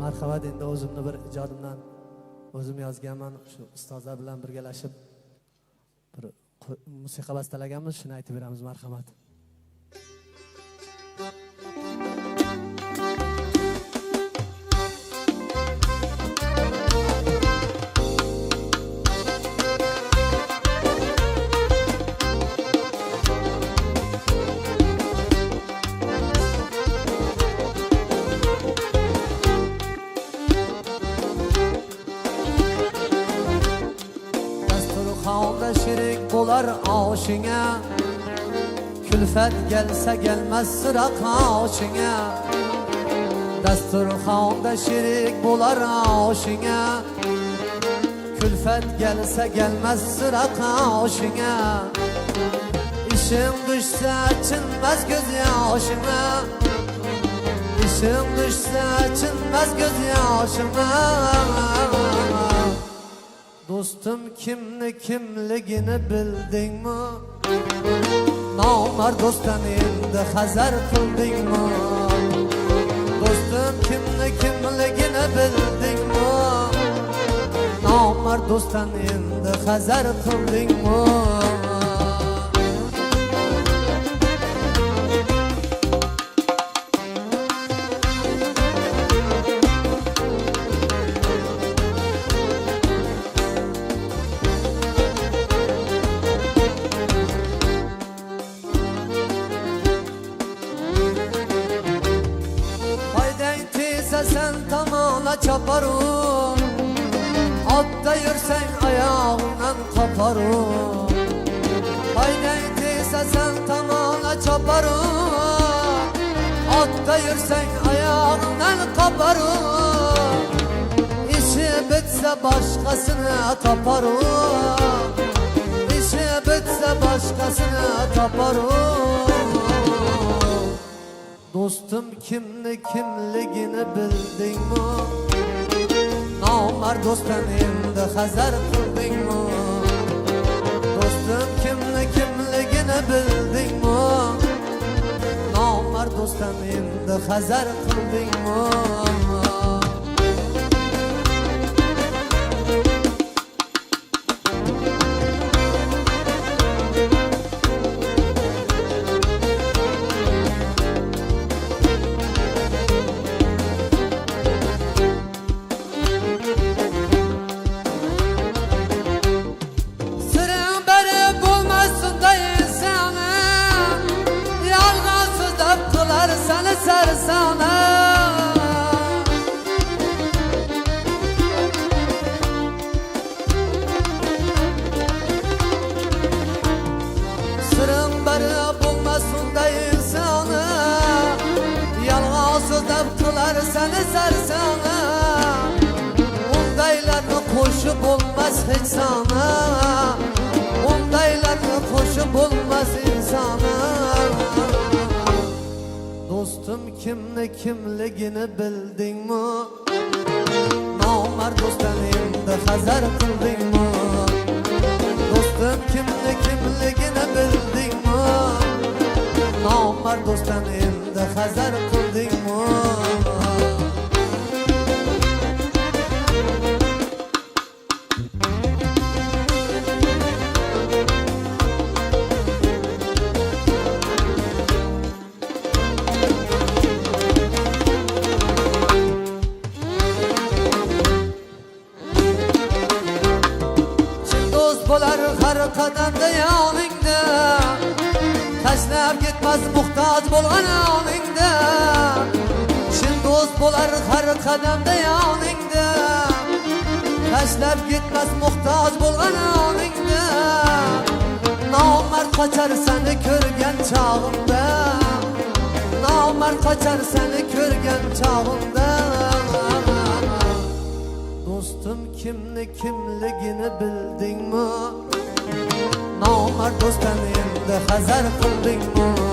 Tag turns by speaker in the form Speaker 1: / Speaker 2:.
Speaker 1: Marhamat, endi o'zimni bir ijodimdan o'zim yozganman. Shu ustozlar bilan birgalashib bir musiqa bastalaganmiz, shuni aytib beramiz. Marhamat. Dasturxonda shirik bo'lar oshingga, kulfat kelsa gelmez sıra qoshingga. Dasturxonda shirik bo'lar oshingga, kulfat kelsa gelmez sıra qoshingga. İşin düşse çinmez göz yaşıma, İşin düşse çinmez göz yaşıma. Dostum kimligini bildin mi? Namar dostdan endi hazar qilding mi? Dostum kimligini bildin mi? Namar dostdan endi hazar qilding mi? Sen tamala çaparım, atta yürsen ayağından kaparım. Haydi teyze sen tamala çaparım, atta yürsen ayağından kaparım. İşi bitse başkasını taparım, İşi bitse başkasını taparım. Dostum kimligini bildin mi? Namar dostdan endi hazar qilding mi? Dostum kimligini bildin mi? Namar dostdan endi hazar qilding mi? Seni sarsana, sırın bari bulmasın da insanı, yalğası daptılar seni sarsana. Ondaylarını koşup olmaz hiç sana, ondaylarını koşup olmaz insana. Dostum kimligini bildin mi? Namar dostdan endi hazar qilding mi? Dostum kimligini bildin mi? Namar dostdan endi hazar qilding mi? Bo'lar har qadamda yoningda, tashlab ketmas muhtoj bo'lgan yoningda. Chin do'st bo'lar har qadamda yoningda, tashlab ketmas muhtoj bo'lgan yoningda. Nomard qochar seni ko'rgan chog'imda, nomard qochar seni ko'rgan chog'imda. Dostum kimligini bildin mi? Namard dostdan endi hazar qilding mi?